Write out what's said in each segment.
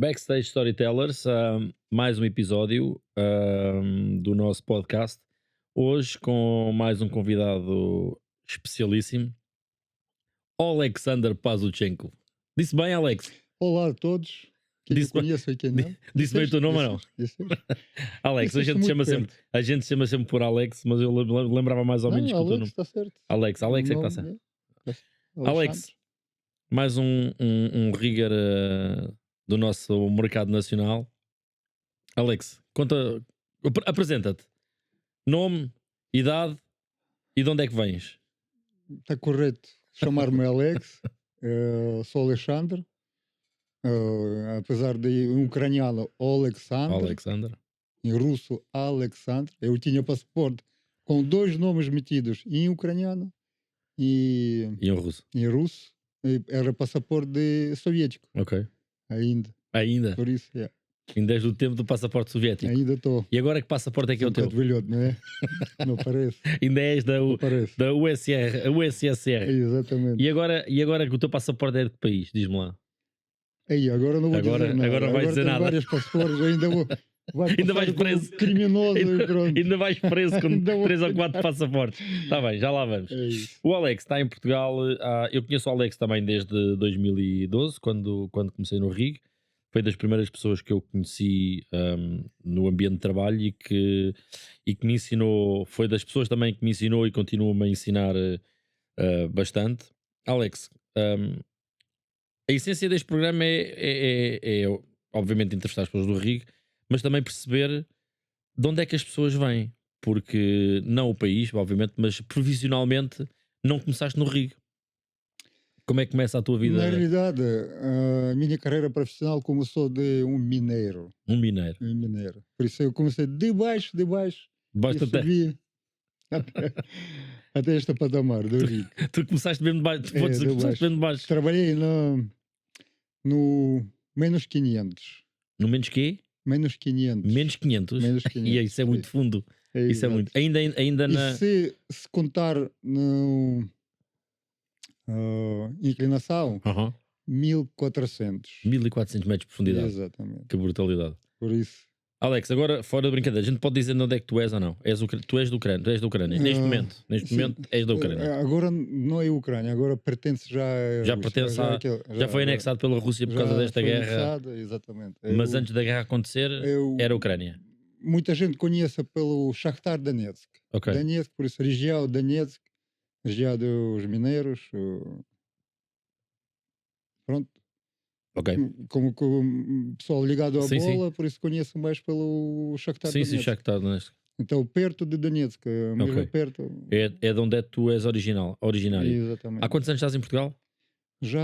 Backstage Storytellers, mais um episódio do nosso podcast. Hoje com mais um convidado especialíssimo, Alexander Pazuchenko. Disse bem, Alex? Olá a todos. Quem eu Disse bem, conheço e quem não. disse bem o teu nome ou não? Alex, a Disseste gente muito chama perto. sempre, a gente chama sempre por Alex, mas eu lembrava mais ou menos que o teu Alex, nome. está certo. Alex O é que está nome certo. é Alex, Alexandre. mais um rigor do nosso mercado nacional. Alex, conta, apresenta-te. Nome, idade e de onde é que vens? Está correto chamar-me Alex. Sou Alexandre. Apesar de em ucraniano Alexandre, Alexander. em russo Alexandre. Eu tinha passaporte com dois nomes metidos em ucraniano e E um russo. em russo. Era passaporte soviético Ok. ainda. Ainda? Por isso, Ainda és do tempo do passaporte soviético. ainda estou. E agora que passaporte é que é o teu? Velhote, não é? Não parece. Ainda és Não parece. da USSR. Exatamente. E agora que o teu passaporte é de que país? Diz-me lá. Aí, agora não vou dizer nada. Agora não vais dizer tenho nada. vários passaportes, ainda vou. Ainda vais como preso. Criminoso e pronto. Ainda vais preso com Ainda vou 3 ou 4 tentar. passaportes. Está bem, já lá vamos. É isso. O Alex está em Portugal. Eu conheço o Alex também desde 2012, quando comecei no RIG. Foi das primeiras pessoas que eu conheci no ambiente de trabalho e que me ensinou. Foi das pessoas também que me ensinou e continua-me a ensinar bastante. Alex, a essência deste programa é obviamente entrevistar as pessoas do RIG, mas também perceber de onde é que as pessoas vêm. Porque não o país, obviamente, mas profissionalmente não começaste no RIG. Como é que começa a tua vida? Na realidade, a minha carreira profissional começou de um mineiro. Um mineiro. Um mineiro. Por isso eu comecei de baixo, e Basta até. subi até este patamar do Rio. Tu começaste mesmo de baixo. Tu de começaste baixo. mesmo de baixo. Trabalhei no menos 500. No menos quê? Menos 500. Menos 500? Menos 500. E isso é muito fundo. Isso é exato. muito. Ainda E na. se contar no inclinação, Aham. 1400. 1400 metros de profundidade. Exatamente. Que brutalidade. Por isso. Alex, agora fora da brincadeira, a gente pode dizer de onde é que tu és ou não? Tu és do Ucrânia. Tu és da Ucrânia. Neste momento sim. momento és da Ucrânia. Agora não é Ucrânia, agora pertence já à Já Rússia. pertence já foi anexado pela Rússia por já causa desta foi guerra. anexado, exatamente. Mas antes da guerra acontecer, era Ucrânia. Muita gente conhece pelo Shakhtar Donetsk. Ok. Donetsk, por isso, região Donetsk, região dos mineiros. Pronto. Ok. Como pessoal ligado à Sim, sim. bola, por isso conheço mais pelo Shakhtar Sim, Donetsk. sim, Shakhtar Donetsk. Então, perto de Donetsk, mesmo Ok. perto. É de onde tu és originário. Exatamente. Há quantos anos estás em Portugal? Já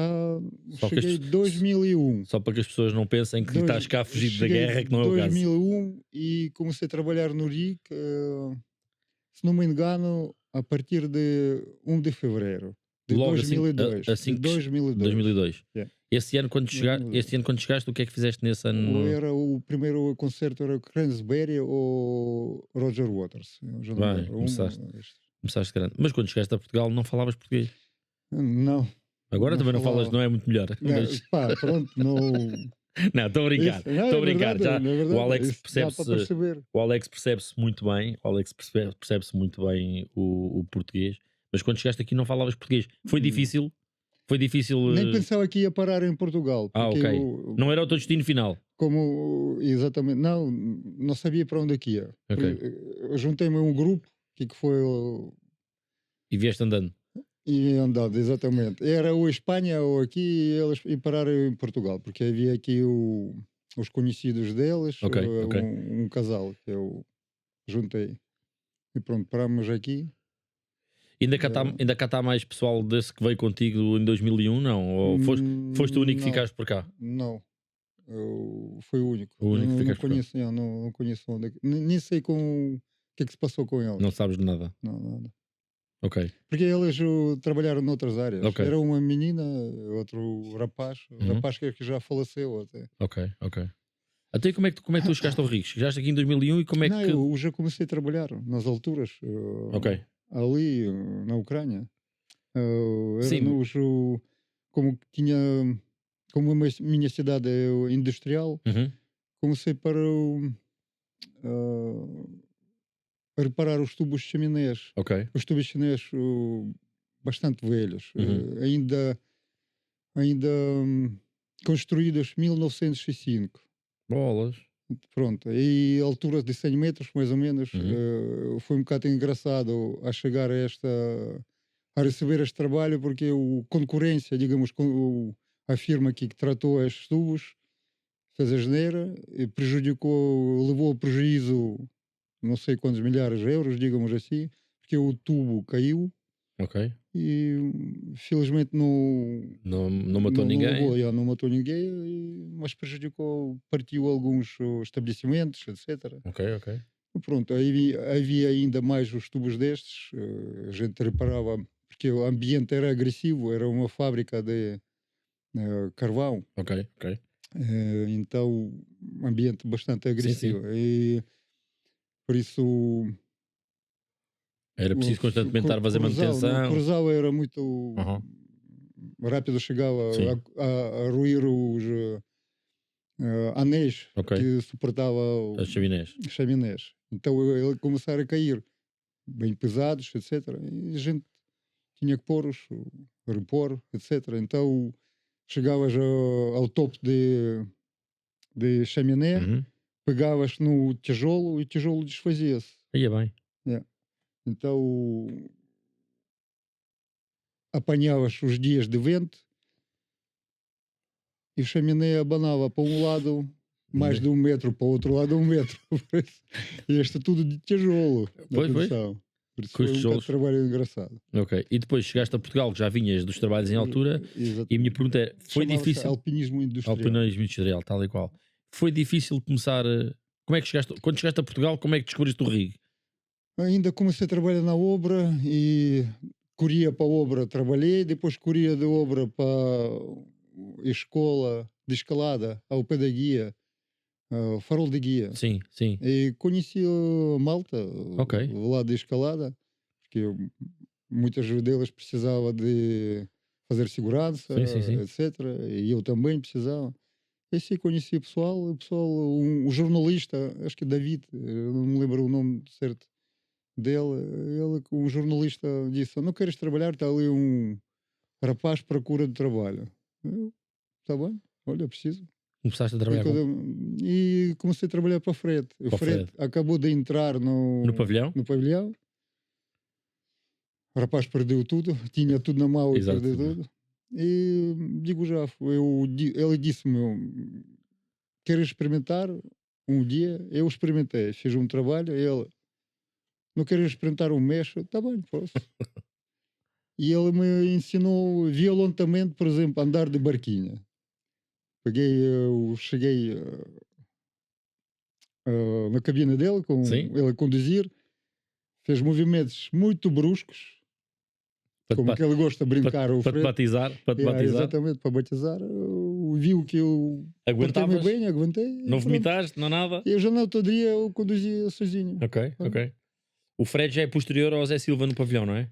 Só que cheguei em 2001. Só para que as pessoas não pensem que estás cá a fugir da guerra, que não é o caso. 2001 e comecei a trabalhar no RIC, se não me engano, a partir de 1 de fevereiro de Logo 2002. assim de que 2002. Yeah. Este ano quando chegaste, o que é que fizeste nesse ano? Era o primeiro concerto, era Cransberry ou Roger Waters. Eu já não Bem, lembro. começaste grande. Mas quando chegaste a Portugal não falavas português? Não. Agora Não também não falava. falas, não é muito melhor. Mas... Pá, pronto, não. Não, estou a brincar. Isso, não, Estou a é brincar. verdade, Já, é verdade. o Alex Isso dá para perceber. o Alex percebe-se muito bem. O Alex percebe-se muito bem o português. Mas quando chegaste aqui não falavas português. Foi difícil? Foi difícil. Nem pensava que ia parar em Portugal. Porque ok. Não era o teu destino final. Exatamente. Não sabia para onde é que ia. Ok. Eu juntei-me a um grupo que foi. E vieste andando. E andado, exatamente. Era ou Espanha ou aqui e eles e pararam em Portugal, porque havia aqui os conhecidos deles, Ok. um casal que eu juntei. E pronto, parámos aqui. Ainda cá está mais pessoal desse que veio contigo em 2001, não? Ou foste o único que ficaste por cá? Não. Foi o único. O único que ficaste por cá. Não conheço onde é nem sei o que é que se passou com eles. Não sabes de nada? Não, nada. Ok. Porque eles trabalharam noutras áreas. Ok. Era uma menina, outro rapaz. O rapaz que já faleceu até. Ok. Até como é que tu chegaste ao Rio? Chegaste aqui em 2001 e como é que... Eu já comecei a trabalhar nas alturas. Ok. Ali, na Ucrânia. Sim. Como tinha como a minha cidade é industrial, Uhum. comecei ah, a reparar os tubos de chaminés. Ok. Os tubos de chaminés bastante velhos, Uhum. ainda construídos em 1905. Bolas. Pronto, e a altura de 100 metros, mais ou menos, Uhum. foi um bocado engraçado a chegar a receber este trabalho, porque o concorrência, digamos, a firma que tratou estes tubos, fez a geneira, e prejudicou, levou a prejuízo não sei quantos milhares de euros, digamos assim, porque o tubo caiu Ok. e felizmente Não matou não ninguém. levou, já, não matou ninguém, mas prejudicou, partiu alguns estabelecimentos, etc. Ok, ok. Pronto, aí havia ainda mais os tubos destes, a gente reparava, porque o ambiente era agressivo, era uma fábrica de carvão, Ok, ok. então ambiente bastante Sim, sim. agressivo. E por isso Era preciso constantemente estar a fazer Corusal, não, manutenção. Corusal era muito Aham. rápido, chegava Sim. a ruir os anéis Ok. que suportava As chaminés. chaminés. Então ele começar a cair, bem pesados, etc. E a gente tinha que pôr-os, repor, etc. Então chegavas ao topo de chaminé, Uhum. pegavas no tijolo e o tijolo desfazia-se. Aí é bem. Yeah. Então apanhavas os dias de vento e o chaminé abanava para um lado mais Ne- de 1 metro, para o outro lado 1 metro. E este tudo de tijolo, Pois, pois. atenção. Por isso Com os foi um bocado de tijolos. trabalho engraçado. Ok. E depois chegaste a Portugal, que já vinhas dos trabalhos em altura, e a minha Exatamente. pergunta é: foi Chamava-se difícil? alpinismo industrial. Alpinismo industrial, tal e qual. Foi difícil começar. Como é que chegaste? Quando chegaste a Portugal, como é que descobriste o rig? Ainda comecei a trabalhar na obra e corria para a obra, trabalhei, depois corria da obra para a escola de escalada, ao pé da guia, farol de guia. Sim, sim. E conheci a malta Ok. lá de escalada, porque muitas delas precisava de fazer segurança, Sim, sim, sim. etc. E eu também precisava. E assim conheci o pessoal, um jornalista, acho que é David, eu não me lembro o nome certo dele. Ele, um jornalista, disse: Não queres trabalhar? Está ali um rapaz à procura de trabalho. Eu, está bem, olha, preciso. Começaste a E, trabalhar com, e comecei a trabalhar para o Fred. O para o Fred Fred acabou de entrar no pavilhão? no pavilhão. O rapaz perdeu tudo, tinha tudo na mão e Exato. perdeu tudo. E digo já, ele disse-me: Queres experimentar um dia? Eu experimentei, fiz um trabalho. Ele: Não queres experimentar um mês? Está bem, posso. E ele me ensinou violentamente, por exemplo, a andar de barquinha. Eu cheguei na cabina dele, com Sim? ele a conduzir, fez movimentos muito bruscos, Para te, como que ele gosta de brincar o para te Fred. batizar? Para te batizar? Exatamente, para batizar. Viu que eu portei-me Aguentavas? bem, aguentei e Não pronto. vomitaste? Não nada? E eu já no outro dia eu conduzia sozinho. Ok, ok. O Fred já é posterior ao Zé Silva no pavilhão, não é?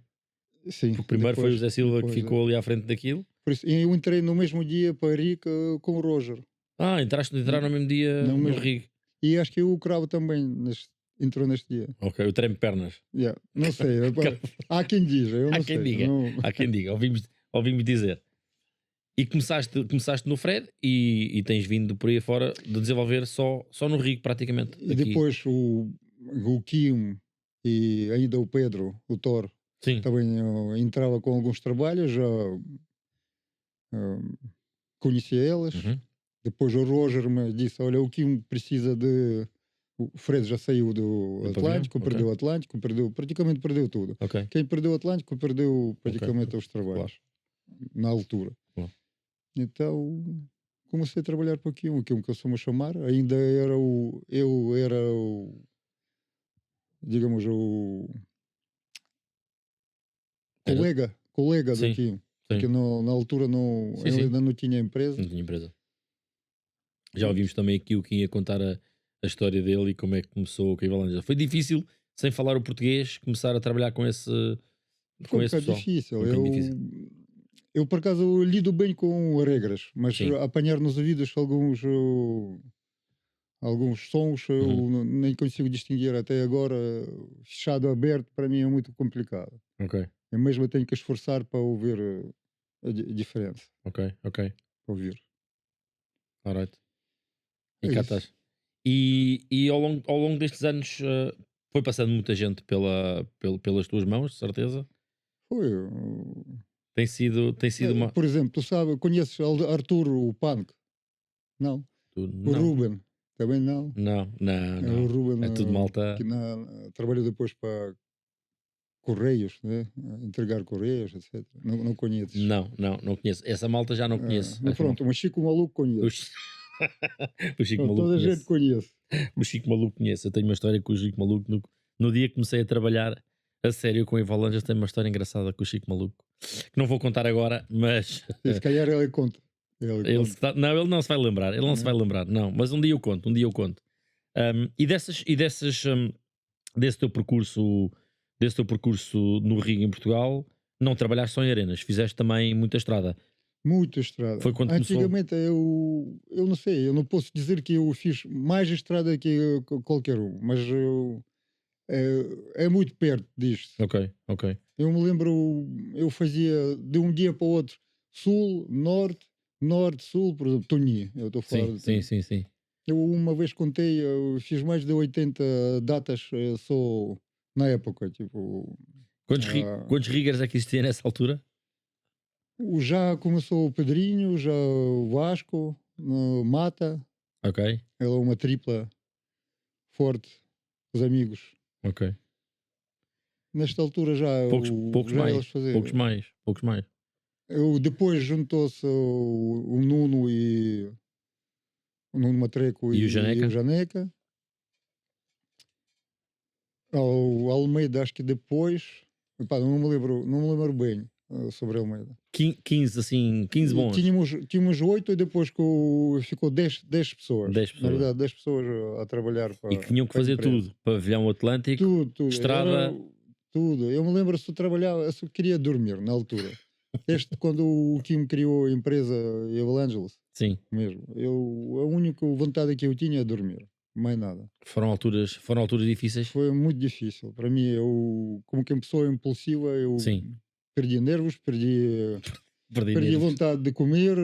Sim, Porque primeiro foi o Zé Silva que depois, ficou ali à frente daquilo. Por isso, eu entrei no mesmo dia para Rica com o Roger. Ah, entraram no mesmo dia No no mesmo. rig. E acho que o Cravo também entrou neste dia. Ok, o treme pernas. Yeah. Não sei, há quem diga, eu Há não quem sei. diga, Não... há quem diga, ouvimos dizer. E começaste no Fred e tens vindo por aí fora de desenvolver só no rig, praticamente. E Aqui. depois o Kim e ainda o Pedro, o Thor, Sim. também entrava com alguns trabalhos, já conhecia eles. Uhum. Depois o Roger me disse: Olha, o Kim precisa de. O Fred já saiu do Do pavilhão? Atlântico, Ok. perdeu o Atlântico, praticamente perdeu tudo. Ok. Quem perdeu o Atlântico perdeu praticamente Ok. os trabalhos Claro. na altura. Claro. Então comecei a trabalhar para o Kim que eu sou-me a chamar. Ainda era eu era o, digamos, o Era? colega do Sim, Kim, porque sim. na altura não, Sim, ele sim. ainda não tinha empresa. Não tinha empresa. Já ouvimos também aqui o Kim a contar a história dele e como é que começou o Cavalanja. Foi difícil, sem falar o português, começar a trabalhar com Foi um esse bocado pessoal. difícil. Um bocadinho difícil. Eu, por acaso, lido bem com regras, mas Sim. apanhar nos ouvidos alguns sons Uhum. eu nem consigo distinguir até agora. Fechado, aberto, para mim é muito complicado. Ok, Eu mesmo tenho que esforçar para ouvir a diferença. ok, ok. Para ouvir. Alright. E É cá isso. estás. E ao longo destes anos foi passando muita gente pelas tuas mãos, de certeza. Foi. Tem sido uma. Por exemplo, tu sabes, conheces Arthur, o Punk? Não. O Não, Ruben? Também não. não, não, É o não. Ruben É tudo que malta. trabalhou depois para Correios, né? Entregar Correios, etc. Não, não conheces. Não, não, não conheço. Essa malta já não conheço. Mas Acho uma. pronto, mas Chico Maluco O, conheço. Chi- o Chico Pronto, Maluco toda a gente conhece. conhece. O Chico Maluco conhece. Eu tenho uma história com o Chico Maluco. No dia que comecei a trabalhar a sério com o Evalanjas, tenho uma história engraçada com o Chico Maluco. Que não vou contar agora, mas E se calhar ele conta. Ele ele conta. não, ele não se vai lembrar. Ele não se vai Né? lembrar, não. Mas um dia eu conto, um dia eu conto. Desse teu percurso, desse teu percurso no Rio em Portugal, não trabalhaste só em arenas, fizeste também muita estrada. Muita estrada. Foi quando começou. Antigamente eu não sei, eu não posso dizer que eu fiz mais estrada que qualquer um, mas é muito perto disto. Ok, ok. Eu me lembro, eu fazia de um dia para o outro, sul, norte, norte, sul, por exemplo, Tony, eu estou a falar Sim, de sim, Tony. sim, sim. Eu uma vez contei, eu fiz mais de 80 datas só na época, tipo, ah, Quantos riggers é que existia nessa altura? já começou o Pedrinho, já o Vasco, Mata, Ok, ela é uma tripla forte, os amigos. ok. Nesta altura Poucos já mais, eles faziam. poucos mais. Depois juntou-se o Nuno e o Nuno Matreco E o e o Janeca? Janeca. O Almeida, acho que depois. Epá, não me lembro bem sobre Almeida. 15, assim, 15 E bons. tínhamos 8 e depois ficou 10 pessoas. 10 Na pessoas. verdade, 10 pessoas a trabalhar E que tinham que para a fazer empresa. tudo. Pavilhão Atlântico, Tudo, tudo. Era estrada. tudo. Eu me lembro se eu trabalhava, eu só queria dormir na altura. Quando o Kim criou a empresa Evangelos, Sim, mesmo. A única vontade que eu tinha é dormir, mais nada. foram alturas difíceis. Foi muito difícil. Para mim, como que uma pessoa impulsiva, eu Sim, perdi nervos, perdi perdi a nervos. vontade de comer,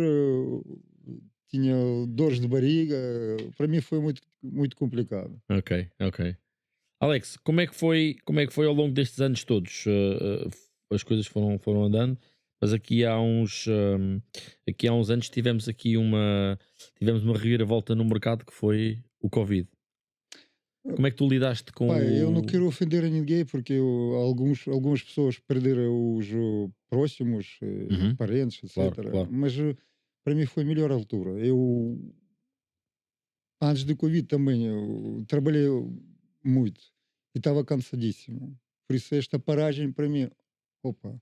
tinha dores de barriga. Para mim foi muito, muito complicado. Ok, ok. Alex, como é que foi ao longo destes anos todos? As coisas foram andando, mas aqui há uns anos tivemos uma reviravolta no mercado que foi o Covid. Como é que tu lidaste com Pá, eu não o. quero ofender a ninguém porque algumas pessoas perderam os próximos, Uhum, parentes, claro, etc. claro. Mas para mim foi a melhor altura. Antes do Covid também, eu trabalhei muito e estava cansadíssimo. Por isso, esta paragem para mim, opa,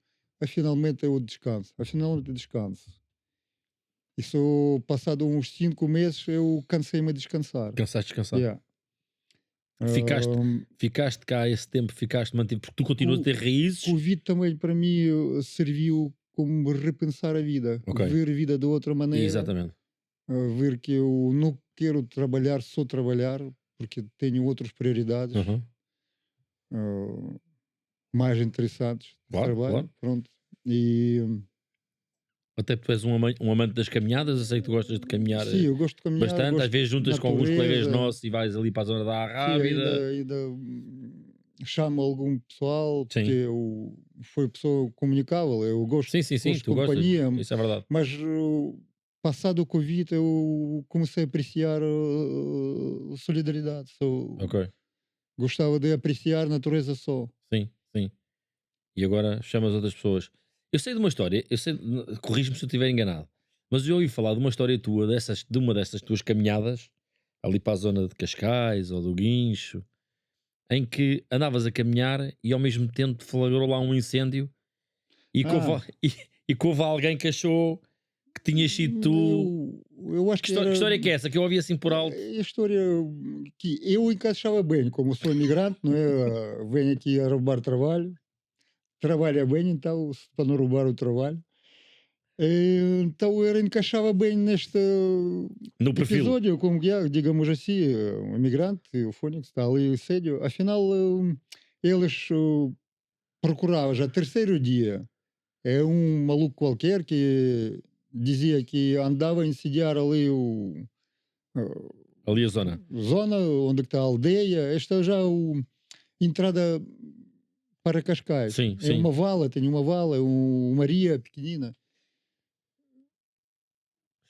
finalmente é o descanso. Finalmente é descanso. E só passado uns 5 meses eu cansei-me a descansar. Cansaste de descansar. Yeah. Ficaste, Ahm, ficaste cá esse tempo, ficaste mantido, porque tu continuas a ter raízes. Covid também para mim serviu como repensar a vida, Ok, ver a vida de outra maneira, exatamente. ver que eu não quero trabalhar só trabalhar, porque tenho outras prioridades Uhum. ah, mais interessantes de Claro, trabalho, claro. pronto. E Até tu és um amante das caminhadas, eu sei que tu gostas de caminhar sim, eu gosto de caminhar, bastante, às gosto vezes de juntas com alguns colegas natureza, nossos e vais ali para a zona da sim, Arrábida. ainda chamo algum pessoal, porque Sim, foi pessoa comunicável, eu sim, sim, sim, gosto de tu gostas, companhia, isso é verdade. mas passado o Covid eu comecei a apreciar solidariedade, Ok, gostava de apreciar a natureza só. sim, sim. E agora chamas outras pessoas. Eu sei de uma história, corrijo-me se eu estiver enganado, mas eu ouvi falar de uma história tua, de uma dessas tuas caminhadas, ali para a zona de Cascais ou do Guincho, em que andavas a caminhar e ao mesmo tempo flagrou lá um incêndio e que houve, Ah, e que houve alguém que achou que tinhas sido tu. eu acho Que que história, que era história é que é essa? Que eu ouvi assim por alto. a história que eu encaixava bem, como sou imigrante, não é? Venho aqui a roubar trabalho, trabalha bem, então para não roubar o trabalho. Então ele encaixava bem neste No perfil. episódio, como я, digamos assim, um imigrante, o Fónix está ali sério. Afinal, eles procuravam já terceiro dia. É um maluco qualquer que dizia que andava a incendiar ali Ali a zona. zona onde está a aldeia. Esta é já entrada para Cascais. Sim, É sim. uma vala, tem uma vala, uma ria pequenina.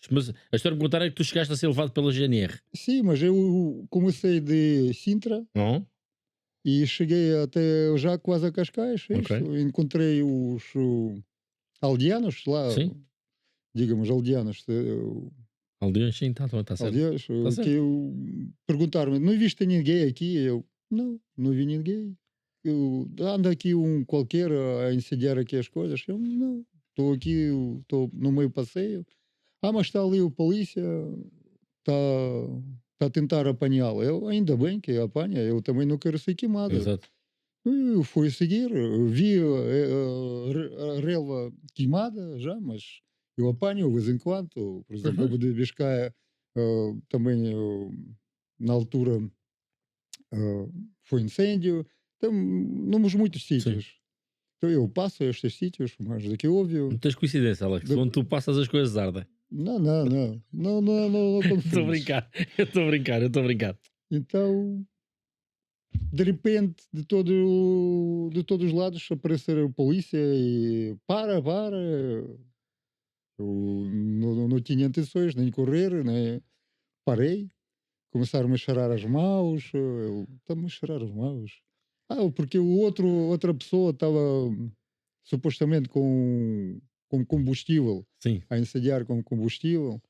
Mas a história me contar é que tu chegaste a ser levado pela GNR. Sim, mas eu comecei de Sintra Não? e cheguei até já quase a Cascais. É Ok. isto. Encontrei os aldeanos lá, Sim. digamos, aldeanos. Aldeões, sim, está certo. Aldeanos, Tá que certo. eu perguntaram-me, não viste ninguém aqui? Eu, não vi ninguém. Anda aqui um qualquer a incendiar aqui as coisas. Eu, não, estou aqui, estou no meio passeio. Mas está ali o polícia, está a tentar apanhá-lo. Eu, ainda bem que apanha, eu também não quero ser queimado. Exato. Eu fui seguir, vi a relva queimada já, mas eu apanho de vez em quando. Por exemplo, Uhum. eu de Biscaia também na altura foi incêndio. Temos muitos Sim. sítios. Então eu passo a estes sítios, mas daqui óbvio. Não tens coincidência, Alex. De- Onde tu passas as coisas ardem. Não Estou a confundes. brincar. Eu estou a brincar. Então, de repente, de todos os lados apareceram a polícia e para. Eu não tinha intenções nem de correr, nem parei. Começaram a cheirar as mãos. Eu estava a cheirar as mãos. Porque outra pessoa estava supostamente com combustível, Sim. a incendiar com combustível.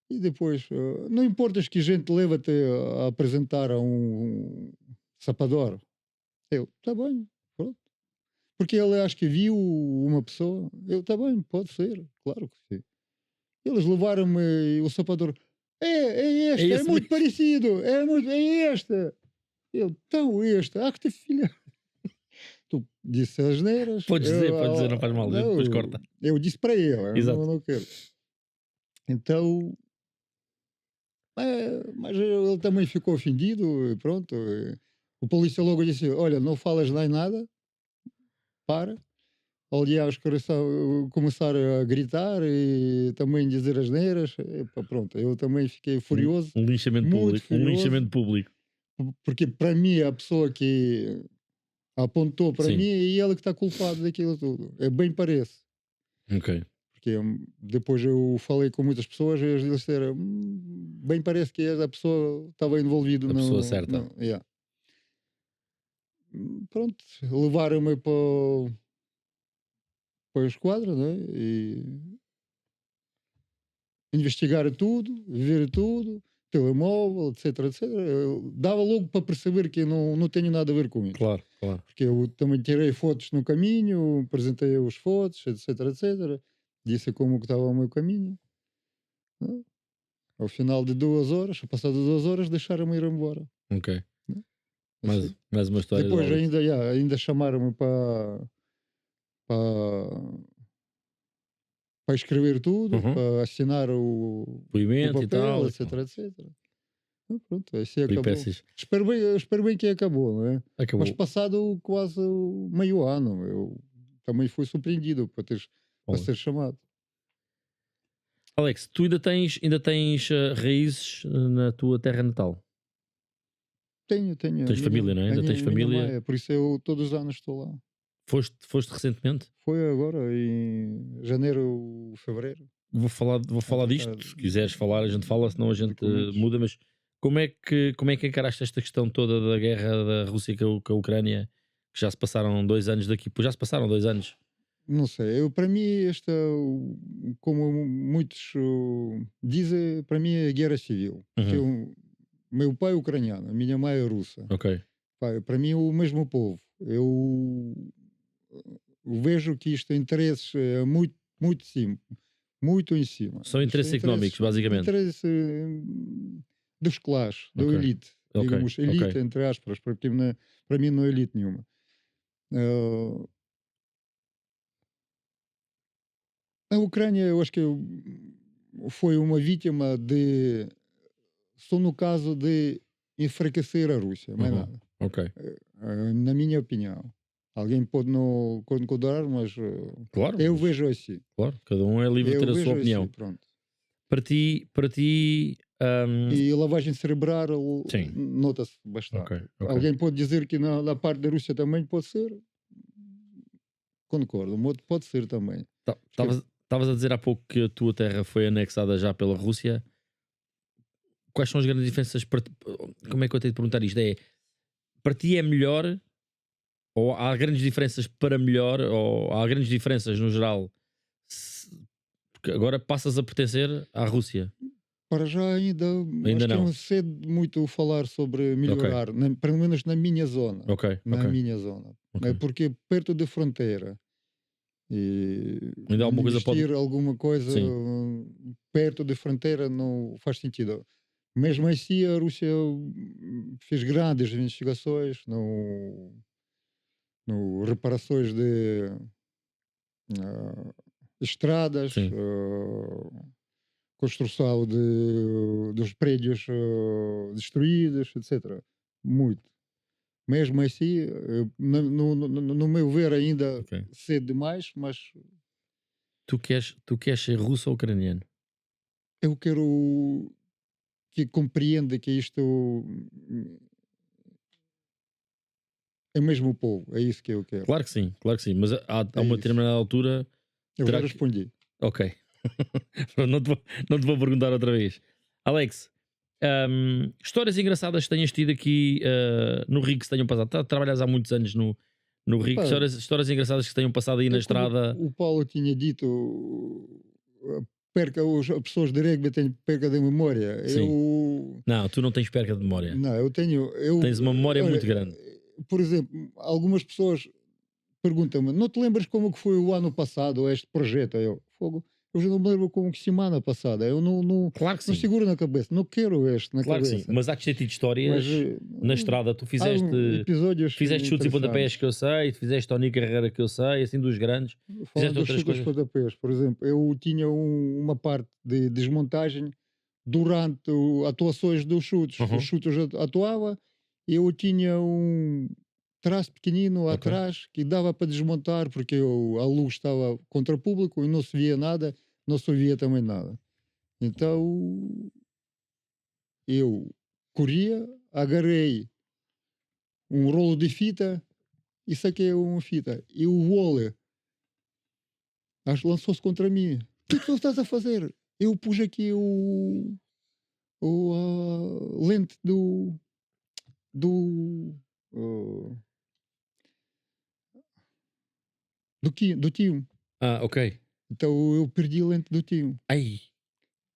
E depois, não importas que a gente leva-te a apresentar a um sapador. Eu, tá bem, pronto. Porque ele acho que viu uma pessoa. Eu, tá bem, pode ser, claro que sim. Eles levaram-me e o sapador. É É este, é esse muito mesmo. parecido, é este. Eu, então este, que te filha. Tu disse as neiras. Podes dizer, não faz mal. A gente depois Não, corta. eu disse para ele, eu Exato. não quero. Então, mas ele também ficou ofendido, e pronto. O polícia logo disse: Olha, não falas nem nada, para. Aliás, começar a gritar e também dizer as neiras. Epá, pronto, eu também fiquei furioso, Um linchamento muito público. Um furioso, linchamento público. porque para mim a pessoa que apontou para mim Sim. é ele que está culpado daquilo tudo. É bem parece. Ok. Porque depois eu falei com muitas pessoas e eles disseram, bem parece que a pessoa estava envolvida A pessoa no... certa. Yeah. Pronto, levaram-me para a esquadra, né? E investigar tudo, ver tudo, telemóvel, etc. Eu dava logo para perceber que eu não tenho nada a ver com isso. Claro, claro. Porque eu também tirei fotos no caminho, apresentei as fotos, etc. Disse como que estava o meu caminho. Né? Ao final de 2 horas, passado 2 horas, deixaram-me ir embora. Ok. Né? Assim. Mais uma história do Depois Alex. ainda chamaram-me para escrever tudo, Uhum. para assinar o Depoimento e papel, tal. etc. Pronto, assim acabou. Peripécias. Espero bem que acabou, não é? Mas Acabou. passado quase meio ano, eu também fui surpreendido para Olha. ser chamado. Alex, tu ainda tens raízes na tua terra natal? Tenho. Tens família, não é? Ainda tens Minha família? mãe, por isso eu todos os anos estou lá. Foste recentemente? Foi agora, em janeiro, fevereiro, Vou a falar tratar disto. Se quiseres falar, a gente fala, senão a gente documentos. muda. Mas como é que encaraste esta questão toda da guerra da Rússia com a Ucrânia? Que já se passaram 2 anos daqui. Pois já se passaram 2 anos. Não sei, para mim como muitos dizem, para mim é guerra civil. Porque Uhum. meu pai é ucraniano, a minha mãe é russa. Ok. Para mim é o mesmo povo. Eu vejo que isto é interesses muito, muito em cima. São Isto é interesses económicos, basicamente. interesse dos claros, da Ok. elite. Ok. Digamos, elite, entre aspas, porque para mim não é elite nenhuma. A Ucrânia, eu acho que foi uma vítima de, só no caso de enfraquecer a Rússia, mais Uhum. nada. Ok. Na minha opinião. Alguém pode não concordar, mas Claro, eu mas vejo assim. claro, cada um é livre de Eu ter a sua vejo assim, opinião. pronto. Para ti, E lavagem cerebral sim, nota-se ok, bastante. ok. Alguém pode dizer que na parte da Rússia também pode ser? Concordo, pode ser também. Acho que Estavas a dizer há pouco que a tua terra foi anexada já pela Rússia. Quais são as grandes diferenças para ti? Como é que eu tenho de perguntar isto? É, para ti é melhor, ou há grandes diferenças para melhor, ou há grandes diferenças no geral? Porque agora passas a pertencer à Rússia. para já ainda Ainda acho que é não. um cedo muito falar sobre Ok, melhorar, pelo menos na minha zona. ok, ok, Na minha zona. ok. É porque perto da fronteira e Ainda alguma coisa pode. investir alguma coisa Sim, perto da fronteira não faz sentido. Mesmo assim, a Rússia fez grandes investigações no reparações de ah, estradas, sim. construção dos prédios destruídos, etc. Muito. Mesmo assim, no meu ver, ainda Ok. cedo demais, mas Tu queres ser russo ou ucraniano? eu quero que compreenda que isto é mesmo o povo, é isso que eu quero. Claro que sim, mas há É uma isso. determinada altura Eu já terá que. respondi. Ok. Pronto, não te vou perguntar outra vez. Alex, histórias engraçadas que tenhas tido aqui no RIC que se tenham passado. Trabalhas há muitos anos no RIC. Epá, Histórias engraçadas que se tenham passado aí na é como estrada. o Paulo tinha dito, as pessoas de rugby têm perca de memória. Sim. Não, tu não tens perca de memória. Não, eu tenho, Tens uma memória olha, muito grande. por exemplo, algumas pessoas perguntam-me, não te lembras como que foi o ano passado este projeto? Eu, fogo, eu já não me lembro como que semana passada, eu Claro que não sim. seguro na cabeça, não quero este na Claro que sim. cabeça. Mas há que ter tido Mas histórias na estrada. Tu há fizeste, episódios fizeste chutes e pontapés interessantes. que eu sei, fizeste Tony Carreira que eu sei, assim dos grandes. Falando Fizeste dos outras chutes coisas. pontapés, por exemplo, eu tinha uma parte de desmontagem durante atuações dos chutes. Os Uhum. chutes atuava, eu tinha um traço pequenino Ok. atrás que dava para desmontar porque a luz estava contra o público e não se via nada, não se ouvia também nada. Então eu corria, agarrei um rolo de fita e saquei uma fita. E o vôlei lançou-se contra mim. O que é que tu estás a fazer? Eu pus aqui a lente do, ah, do tio. Ah, ok. Então eu perdi a lente do tio. Ai.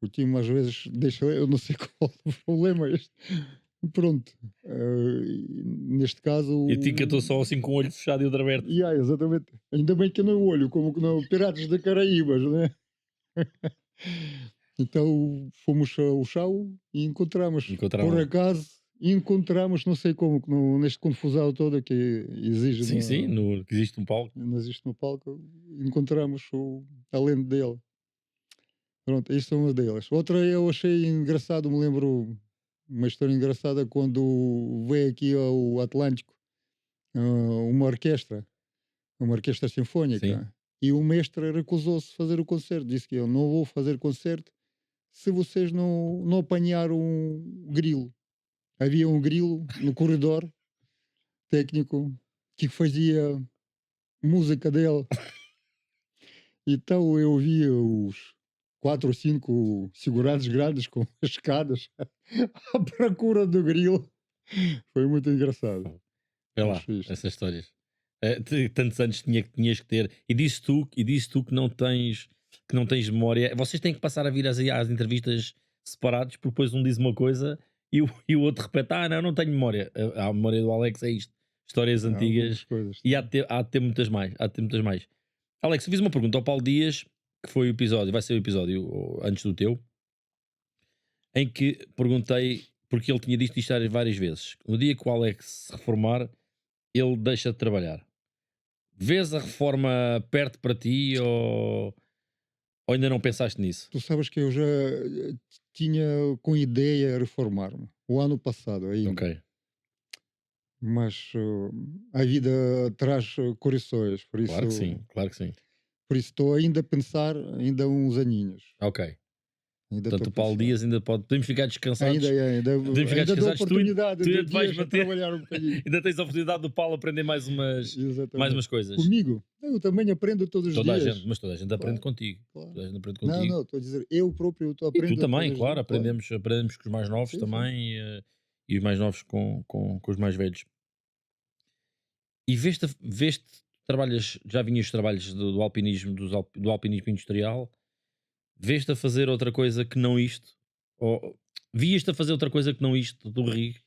O tio às vezes deixa, eu não sei qual é o problema. Pronto. Neste caso, E te encantou só assim com o olho fechado e o outro aberto. yeah, exatamente. Ainda bem que eu não olho, como que não Piratas da Caraíbas, né? Então fomos ao chão e encontramos, por Encontraram. acaso, encontramos, não sei como, que neste confusão toda que exige Sim, sim, que existe um palco. não existe no palco, encontramos a lente dele. Pronto, isso é uma delas. Outra eu achei engraçado, me lembro uma história engraçada quando veio aqui ao Atlântico ah, uma orquestra, uma orquestra Sim. sinfónica, e o mestre recusou-se a fazer o concerto. Disse que eu não vou fazer concerto se vocês não apanharam um grilo. Havia um grilo no corredor técnico que fazia música dele. Então eu via os 4 ou 5 seguranças grandes com as escadas à procura do grilo. Foi muito engraçado. Vê Mas lá, fixe. essas histórias. Tantos anos tinhas que ter. E disse tu que não tens memória. Vocês têm que passar a vir às entrevistas separados, porque depois um diz uma coisa e o outro repete: Ah, não tenho memória. A memória do Alex é isto. Histórias Há algumas antigas. coisas. E há de ter muitas mais. Há de ter muitas mais. Alex, eu fiz uma pergunta ao Paulo Dias, que foi o episódio, vai ser o episódio antes do teu, em que perguntei, porque ele tinha dito isto várias vezes: no dia que o Alex se reformar, ele deixa de trabalhar. Vês a reforma perto para ti ou Ou ainda não pensaste nisso? Tu sabes que eu já tinha com ideia reformar-me o ano passado Ok, ainda, mas a vida traz correções, claro que sim. por isso estou ainda a pensar, ainda uns aninhos, Ok. ainda estou Portanto, a o Paulo pensar. Dias ainda pode. Podemos ficar Ainda, descansados. ainda, Podemos ficar ainda dou descansados. oportunidade Tu de ainda te vais dias a manter. trabalhar um bocadinho. Ainda tens a oportunidade do Paulo aprender mais Exatamente. umas coisas. Comigo, eu também aprendo todos os Toda a gente, dias. mas toda a gente aprende Claro, contigo. claro. Toda a gente aprende Não, contigo. não, estou a dizer, eu próprio estou E tu aprendendo também, todos os claro, dias, claro. aprendemos com os mais novos Sim, sim. também e os mais novos com os mais velhos. E veste, trabalhas, já vinhas os trabalhos do alpinismo, do alpinismo industrial, veste a fazer outra coisa que não isto? Ou vias-te a fazer outra coisa que não isto do rig?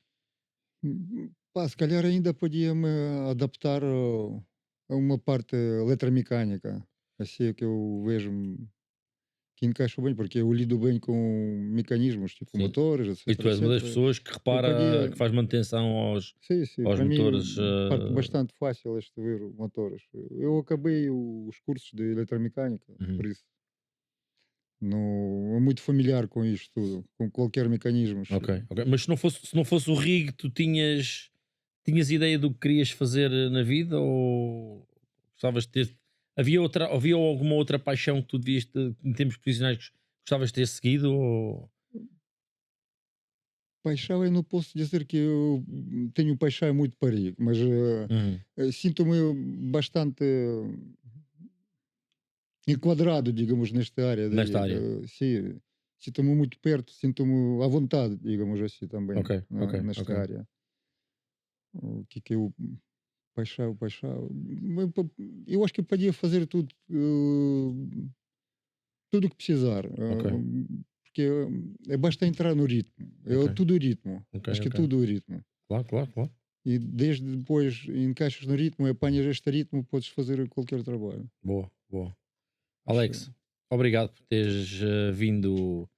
Pá, se calhar ainda podia-me adaptar a uma parte eletromecânica. Assim é que eu vejo que encaixo bem, porque eu lido bem com mecanismos, tipo Sim. motores, E etc, tu és uma das etc. pessoas que Eu repara, podia, que faz manutenção sim, sim, aos para motores. mim parte bastante fácil este ver motores. Eu acabei os cursos de eletromecânica, por Uhum. isso não é muito familiar com isto tudo, com qualquer mecanismo. Ok, ok. Mas se não fosse o rig, tu tinhas ideia do que querias fazer na vida ou gostavas de ter. Havia alguma outra paixão que tu devias ter, em termos profissionais, que gostavas de ter seguido? Ou... Paixão, eu não posso dizer que eu tenho paixão é muito para ir, mas Uhum. sinto-me bastante enquadrado, digamos, nesta área. Nesta área. Sim, sinto-me muito perto, sinto-me à vontade, digamos assim, Ok, também, ok, ok. nesta área. O que eu. Paixão, paixão. Eu acho que eu podia fazer tudo, tudo o que precisar. Ok, Porque basta entrar no ritmo. ok, É tudo o ritmo. ok, Acho que é ok. tudo o ritmo. Claro, claro, claro. E desde depois encaixas no ritmo, apanhas este ritmo, podes fazer qualquer trabalho. Boa, boa. Acho, Alex, obrigado por teres vindo,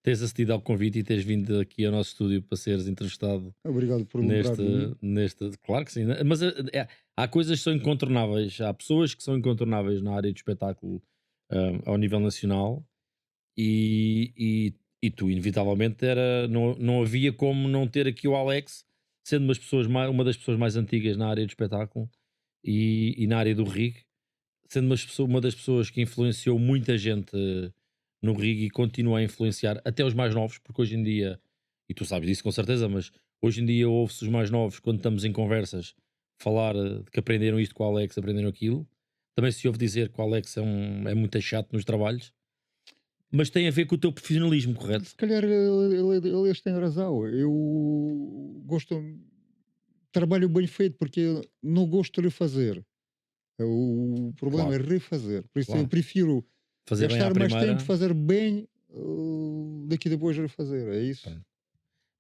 teres acedido ao convite e teres vindo aqui ao nosso estúdio para seres entrevistado obrigado por lembrar neste, de mim. claro que sim, né? Mas há coisas que são incontornáveis, há pessoas que são incontornáveis na área do espetáculo ao nível nacional e tu, inevitavelmente, não havia como não ter aqui o Alex, sendo uma das pessoas mais antigas na área do espetáculo e na área do rig, sendo uma das pessoas que influenciou muita gente no rig e continua a influenciar até os mais novos, porque hoje em dia, e tu sabes disso com certeza, mas hoje em dia ouve-se os mais novos quando estamos em conversas falar de que aprenderam isto com o Alex, aprenderam aquilo. Também se ouve dizer que o Alex é muito chato nos trabalhos, mas tem a ver com o teu profissionalismo, correto? Se calhar eles têm razão. Eu gosto, trabalho bem feito porque eu não gosto de refazer. O problema é Claro, refazer. Por isso eu claro. prefiro Fazer bem à gastar mais tempo, primeira, fazer bem, daqui depois refazer. É isso. pronto.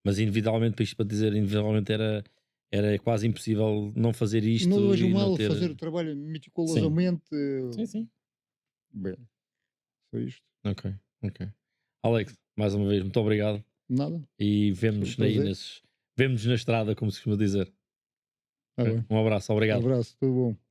Mas inevitavelmente, para isto para dizer, inevitavelmente era quase impossível não fazer Não isto vejo e não mal fazer ter. o trabalho Sim, meticulosamente. sim, sim. Bem, só isto. Ok, ok. Alex, mais uma vez, muito obrigado Nada. e Foi um vemo-nos aí prazer. vemo-nos na estrada, como se costuma dizer. Tá Ok? bem. Um abraço, obrigado. Abraço, tudo bom.